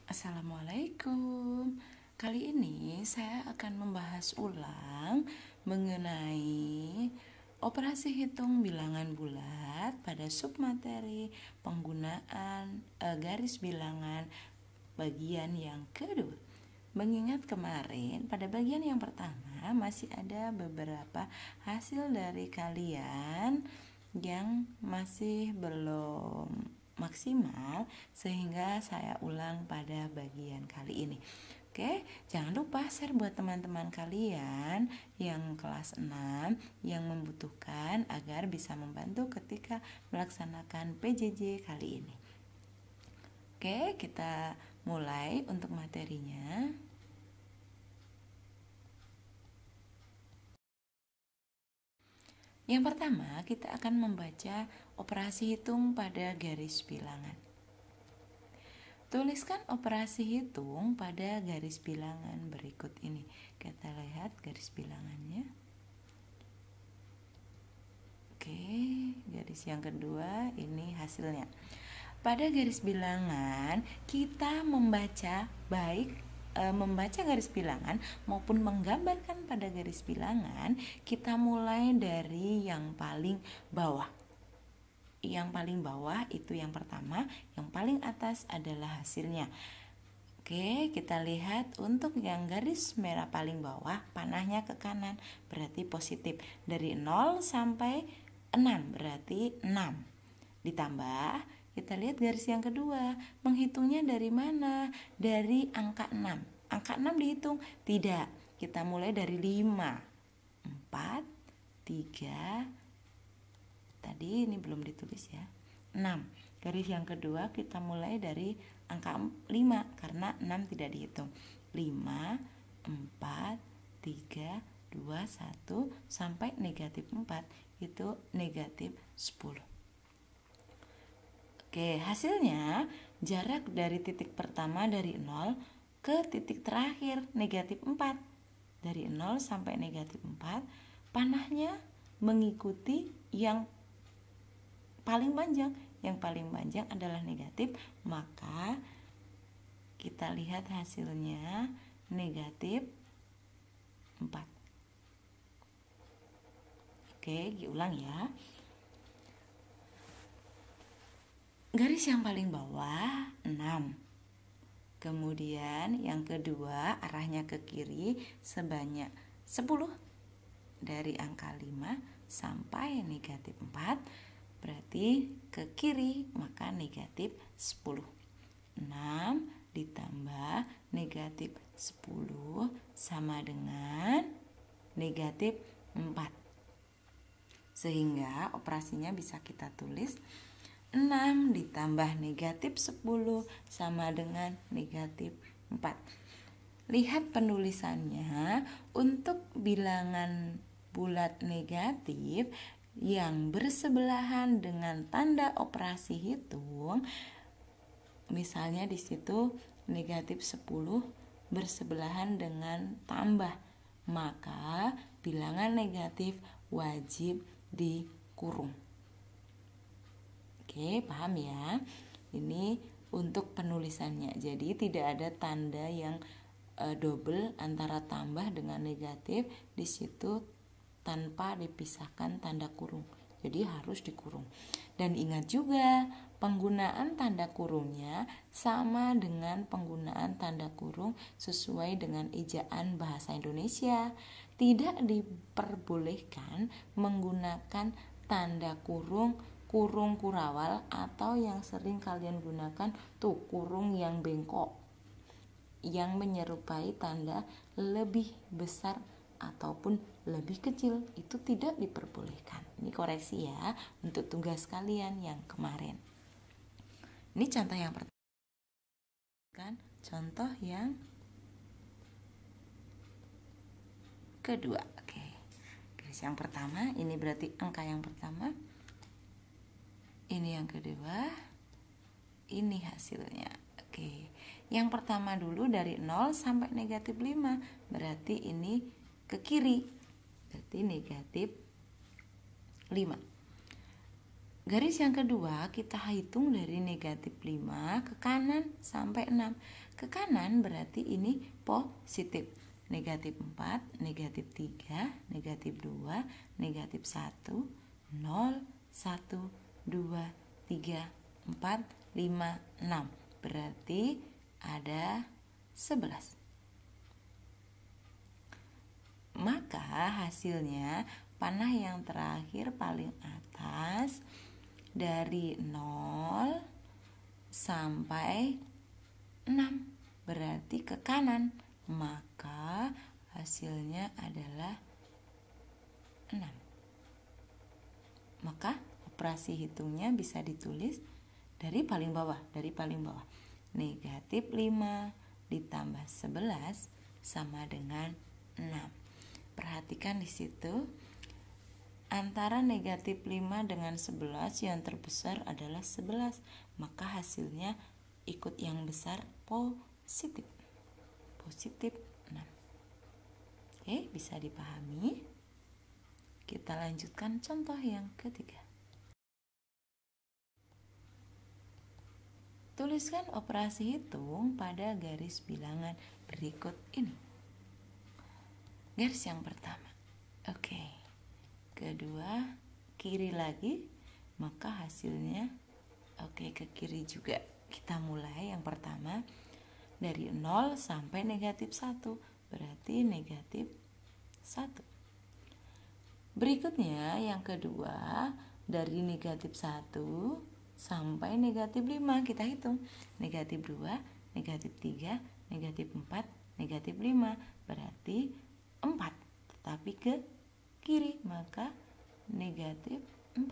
Assalamualaikum. Kali ini saya akan membahas ulang mengenai operasi hitung bilangan bulat pada submateri penggunaan garis bilangan bagian yang kedua. Mengingat kemarin pada bagian yang pertama masih ada beberapa hasil dari kalian yang masih belum maksimal, sehingga saya ulang pada bagian kali ini. Oke, jangan lupa share buat teman-teman kalian yang kelas 6 yang membutuhkan agar bisa membantu ketika melaksanakan PJJ kali ini. Oke, kita mulai untuk materinya. Yang pertama, kita akan membaca operasi hitung pada garis bilangan. Tuliskan operasi hitung pada garis bilangan berikut ini. Kita lihat garis bilangannya. Oke, garis yang kedua ini hasilnya. Pada garis bilangan, kita membaca membaca garis bilangan maupun menggambarkan pada garis bilangan, kita mulai dari yang paling bawah. Yang paling bawah itu yang pertama, yang paling atas adalah hasilnya. Oke, kita lihat untuk yang garis merah paling bawah, panahnya ke kanan, berarti positif. Dari 0 sampai 6, berarti 6. Ditambah, kita lihat garis yang kedua, menghitungnya dari mana? Dari angka 6. Angka 6 dihitung? Tidak, kita mulai dari 5, 4, 3, tadi ini belum ditulis ya, 6. Garis yang kedua kita mulai dari angka 5, karena 6 tidak dihitung. 5, 4, 3, 2, 1, sampai negatif 4, itu negatif 10. Oke, hasilnya jarak dari titik pertama dari 0 ke titik terakhir negatif 4. Dari 0 sampai negatif 4, panahnya mengikuti yang paling panjang. Yang paling panjang adalah negatif, maka kita lihat hasilnya negatif 4. Oke, diulang ya. Garis yang paling bawah 6. Kemudian yang kedua arahnya ke kiri sebanyak 10. Dari angka 5 sampai negatif 4, berarti ke kiri maka negatif 10. 6 ditambah negatif 10 sama dengan negatif 4. Sehingga operasinya bisa kita tulis 6 ditambah negatif 10 sama dengan negatif 4. Lihat penulisannya. Untuk bilangan bulat negatif yang bersebelahan dengan tanda operasi hitung, misalnya di situ negatif 10 bersebelahan dengan tambah, maka bilangan negatif wajib dikurung. Oke, paham ya? Ini untuk penulisannya. Jadi tidak ada tanda yang double antara tambah dengan negatif di situ tanpa dipisahkan tanda kurung. Jadi harus dikurung. Dan ingat juga, penggunaan tanda kurungnya sama dengan penggunaan tanda kurung sesuai dengan ejaan bahasa Indonesia. Tidak diperbolehkan menggunakan tanda kurung kurawal atau yang sering kalian gunakan tuh kurung yang bengkok yang menyerupai tanda lebih besar ataupun lebih kecil, itu tidak diperbolehkan. Ini koreksi ya untuk tugas kalian yang kemarin. Ini contoh yang pertama. Contoh yang kedua. Oke. Garis yang pertama ini berarti angka yang pertama. Ini yang kedua, ini hasilnya. Oke, yang pertama dulu dari 0 sampai negatif 5, berarti ini ke kiri, berarti negatif 5. Garis yang kedua kita hitung dari negatif 5 ke kanan sampai 6. Ke kanan berarti ini positif. Negatif 4, negatif 3, negatif 2, negatif 1, 0, 1, 2, 3, 4, 5, 6. Berarti ada 11. Maka hasilnya panah yang terakhir paling atas dari 0 sampai 6 berarti ke kanan, maka hasilnya adalah 6. Maka operasi hitungnya bisa ditulis dari paling bawah. Negatif 5 ditambah 11 sama dengan 6. Perhatikan di situ, antara negatif 5 dengan 11 yang terbesar adalah 11, maka hasilnya ikut yang besar positif 6. Oke, bisa dipahami. Kita lanjutkan contoh yang ketiga. Tuliskan operasi hitung pada garis bilangan berikut ini. Garis yang pertama. Oke. Kedua, kiri lagi, maka hasilnya ke kiri juga. Kita mulai yang pertama dari 0 sampai negatif 1, berarti negatif 1. Berikutnya yang kedua dari negatif 1 sampai negatif 5 kita hitung. Negatif 2, negatif 3, negatif 4, negatif 5, berarti 4. Tetapi ke kiri, maka negatif 4.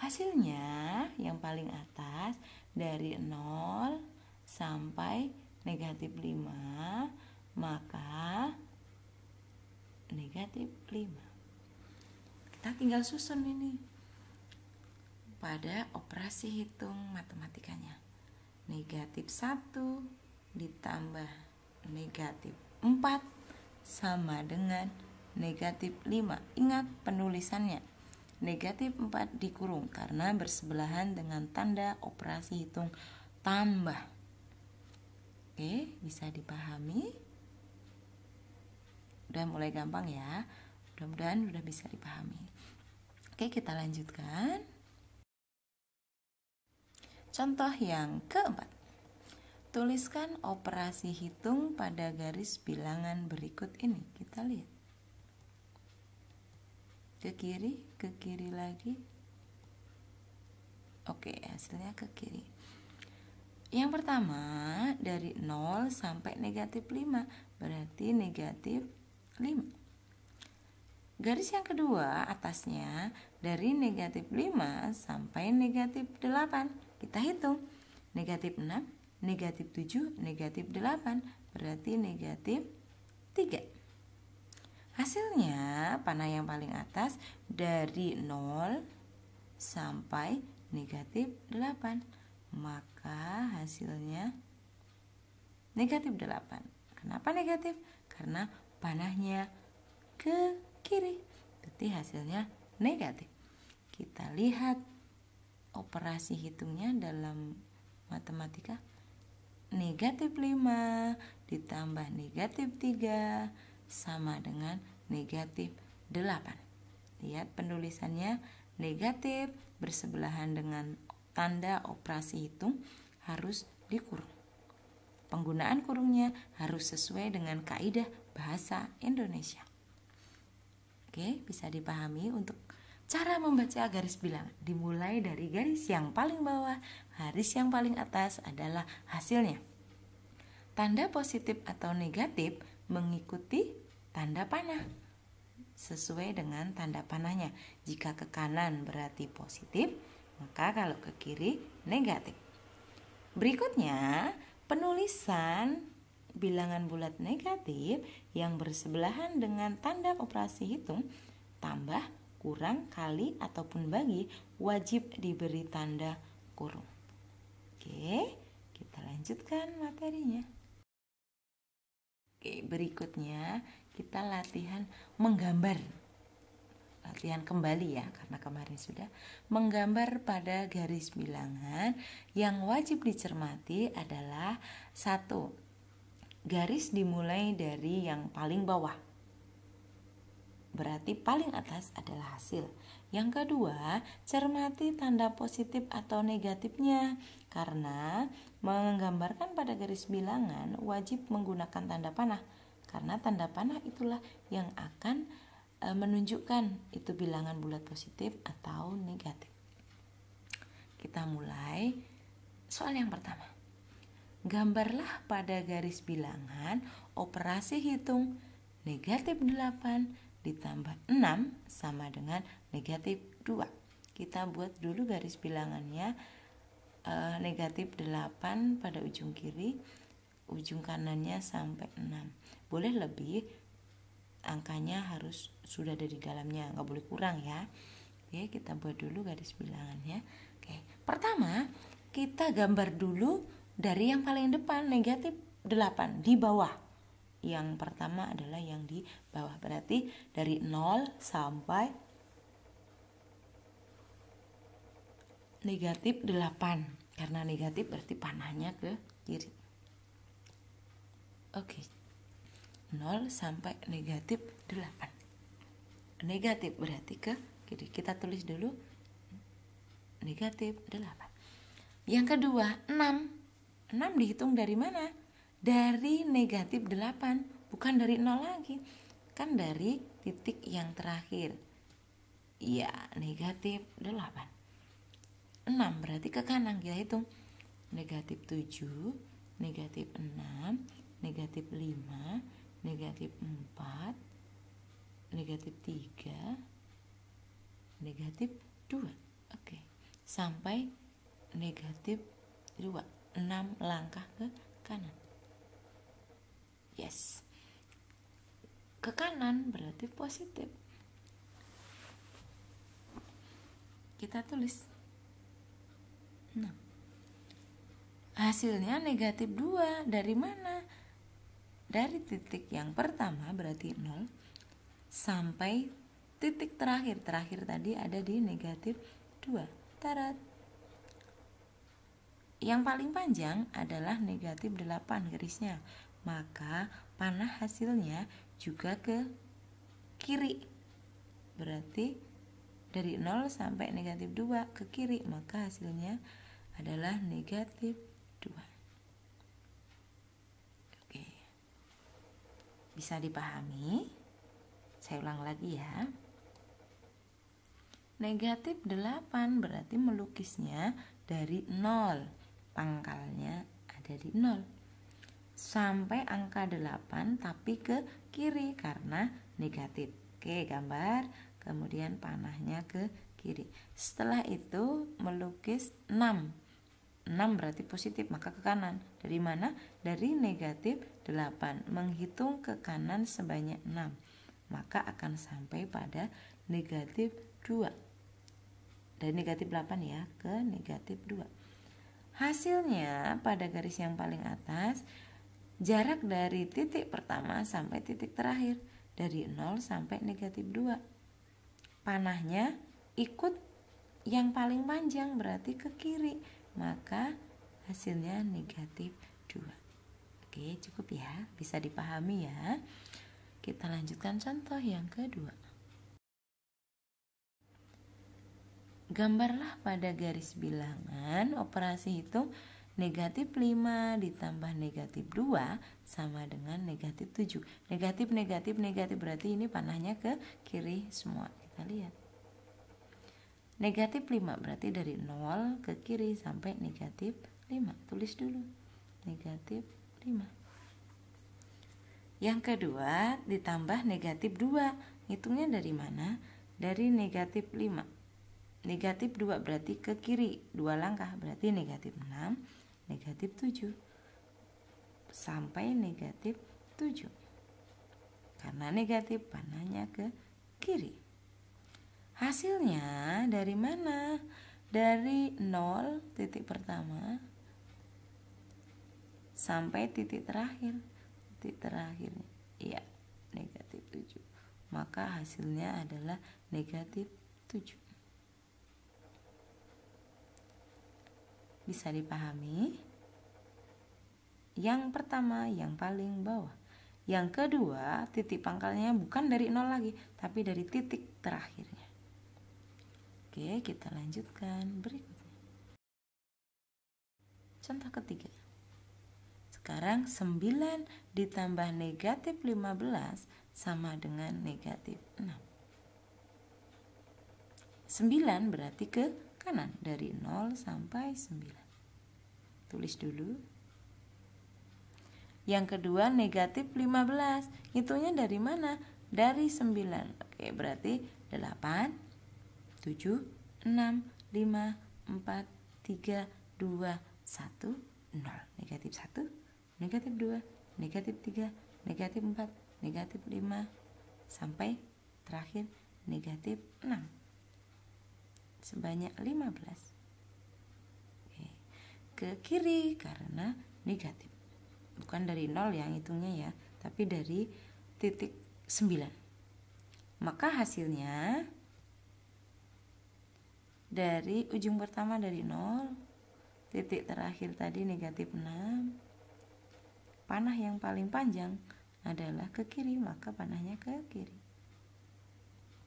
Hasilnya yang paling atas dari 0 sampai negatif 5, maka negatif 5. Kita tinggal susun ini pada operasi hitung matematikanya. Negatif 1 ditambah negatif 4 sama dengan negatif 5. Ingat penulisannya. Negatif 4 dikurung karena bersebelahan dengan tanda operasi hitung tambah. Oke, bisa dipahami? Udah mulai gampang ya. Mudah-mudahan udah bisa dipahami. Oke, kita lanjutkan. Contoh yang keempat. Tuliskan operasi hitung pada garis bilangan berikut ini. Kita lihat. Ke kiri lagi. Oke, hasilnya ke kiri. Yang pertama dari 0 sampai negatif 5, berarti negatif 5. Garis yang kedua atasnya dari negatif 5 sampai negatif 8. Kita hitung. Negatif 6, negatif 7, negatif 8, berarti negatif 3. Hasilnya panah yang paling atas dari 0 sampai negatif 8. Maka hasilnya negatif 8. Kenapa negatif? Karena panahnya ke kiri. Berarti hasilnya negatif. Kita lihat operasi hitungnya dalam matematika. Negatif 5 ditambah negatif 3 sama dengan negatif 8. Lihat penulisannya, negatif bersebelahan dengan tanda operasi hitung harus dikurung. Penggunaan kurungnya harus sesuai dengan kaidah bahasa Indonesia. Oke, bisa dipahami untuk cara membaca garis bilangan. Dimulai dari garis yang paling bawah, garis yang paling atas adalah hasilnya. Tanda positif atau negatif mengikuti tanda panah sesuai dengan tanda panahnya. Jika ke kanan berarti positif, maka kalau ke kiri negatif. Berikutnya, penulisan bilangan bulat negatif yang bersebelahan dengan tanda operasi hitung tambah, kurang, kali, ataupun bagi wajib diberi tanda kurung. Oke, kita lanjutkan materinya. Oke, berikutnya kita latihan menggambar. latihan kembali ya, karena kemarin sudah. Menggambar pada garis bilangan yang wajib dicermati adalah 1. Garis dimulai dari yang paling bawah, berarti paling atas adalah hasil. Yang kedua, cermati tanda positif atau negatifnya, karena menggambarkan pada garis bilangan wajib menggunakan tanda panah, karena tanda panah itulah yang akan menunjukkan itu bilangan bulat positif atau negatif. Kita mulai soal yang pertama. Gambarlah pada garis bilangan operasi hitung negatif 8 ditambah 6 sama dengan negatif 2. Kita buat dulu garis bilangannya, negatif 8 pada ujung kiri, ujung kanannya sampai 6. Boleh lebih, angkanya harus sudah ada di dalamnya, nggak boleh kurang ya. Oke, kita buat dulu garis bilangannya. Oke, pertama kita gambar dulu dari yang paling depan, negatif 8 di bawah. Yang pertama adalah yang di bawah, berarti dari 0 sampai negatif 8. Karena negatif berarti panahnya ke kiri. Oke. 0 sampai negatif 8. Negatif berarti ke kiri. Kita tulis dulu negatif 8. Yang kedua, 6. 6 dihitung dari mana? Dari negatif 8, bukan dari 0 lagi, kan dari titik yang terakhir. Ya, negatif 8. 6 berarti ke kanan, kita hitung negatif 7, negatif 6, negatif 5, negatif 4, negatif 3, negatif 2. Oke, sampai negatif 2, 6 langkah ke kanan. Yes, ke kanan berarti positif. Kita tulis 6. Hasilnya negatif 2. Dari mana? Dari titik yang pertama berarti 0 sampai titik terakhir. Terakhir tadi ada di negatif 2. Tarat. Yang paling panjang adalah negatif 8 garisnya. Maka panah hasilnya juga ke kiri. Berarti dari 0 sampai negatif 2 ke kiri, maka hasilnya adalah negatif 2. Oke. Bisa dipahami? Saya ulang lagi ya. Negatif 8 berarti melukisnya dari 0. Pangkalnya ada di 0. Sampai angka 8 tapi ke kiri karena negatif. Oke, gambar, kemudian panahnya ke kiri. Setelah itu melukis 6. 6 berarti positif, maka ke kanan. Dari mana? Dari negatif 8. Menghitung ke kanan sebanyak 6. Maka akan sampai pada negatif 2. Dari negatif 8 ya ke negatif 2. Hasilnya pada garis yang paling atas, jarak dari titik pertama sampai titik terakhir dari 0 sampai negatif 2. Panahnya ikut yang paling panjang berarti ke kiri, maka hasilnya negatif 2. Oke, cukup ya, bisa dipahami ya. Kita lanjutkan contoh yang kedua. Gambarlah pada garis bilangan operasi hitung negatif 5 ditambah negatif 2 sama dengan negatif 7. Negatif, negatif, negatif berarti ini panahnya ke kiri semua. Kita lihat. Negatif 5 berarti dari 0 ke kiri sampai negatif 5. Tulis dulu. Negatif 5. Yang kedua ditambah negatif 2. Hitungnya dari mana? Dari negatif 5. Negatif 2 berarti ke kiri 2 langkah, berarti negatif 6. Negatif 7 sampai negatif 7. Karena negatif panahnya ke kiri. Hasilnya dari mana? Dari 0 titik pertama sampai titik terakhir. Titik terakhirnya iya negatif 7. maka hasilnya adalah negatif 7. Bisa dipahami? Yang pertama yang paling bawah. Yang kedua, titik pangkalnya bukan dari 0 lagi, tapi dari titik terakhirnya. Oke, kita lanjutkan berikutnya. Contoh ketiga. Sekarang 9 ditambah negatif 15 sama dengan negatif 6. 9 berarti ke kanan, dari 0 sampai 9. Tulis dulu. Yang kedua negatif 15. Hitungnya dari mana? Dari 9. Oke, berarti 8, 7, 6, 5, 4, 3, 2, 1, 0. Negatif 1, negatif 2, negatif 3, negatif 4, negatif 5, sampai terakhir negatif 6. Sebanyak 15. Oke. Ke kiri karena negatif. Bukan dari 0 yang hitungnya ya, tapi dari titik 9. Maka hasilnya dari ujung pertama dari 0, titik terakhir tadi negatif 6, panah yang paling panjang adalah ke kiri, maka panahnya ke kiri.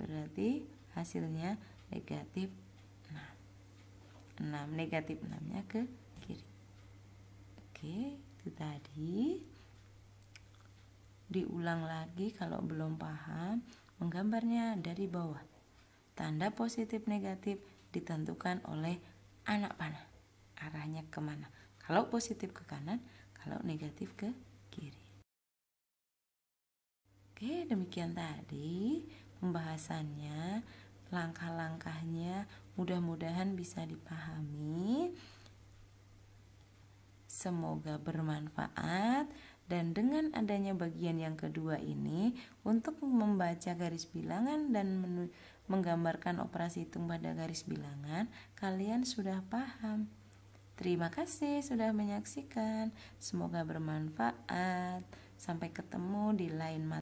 Berarti hasilnya negatif 6. Negatif 6-nya ke kiri. Oke, itu tadi. Diulang lagi kalau belum paham, menggambarnya dari bawah. Tanda positif negatif ditentukan oleh anak panah. Arahnya kemana? Kalau positif ke kanan, kalau negatif ke kiri. Oke, demikian tadi pembahasannya, langkah-langkahnya mudah-mudahan bisa dipahami. Semoga bermanfaat, dan dengan adanya bagian yang kedua ini untuk membaca garis bilangan dan menggambarkan operasi hitung pada garis bilangan, kalian sudah paham. Terima kasih sudah menyaksikan. Semoga bermanfaat. Sampai ketemu di lain materi.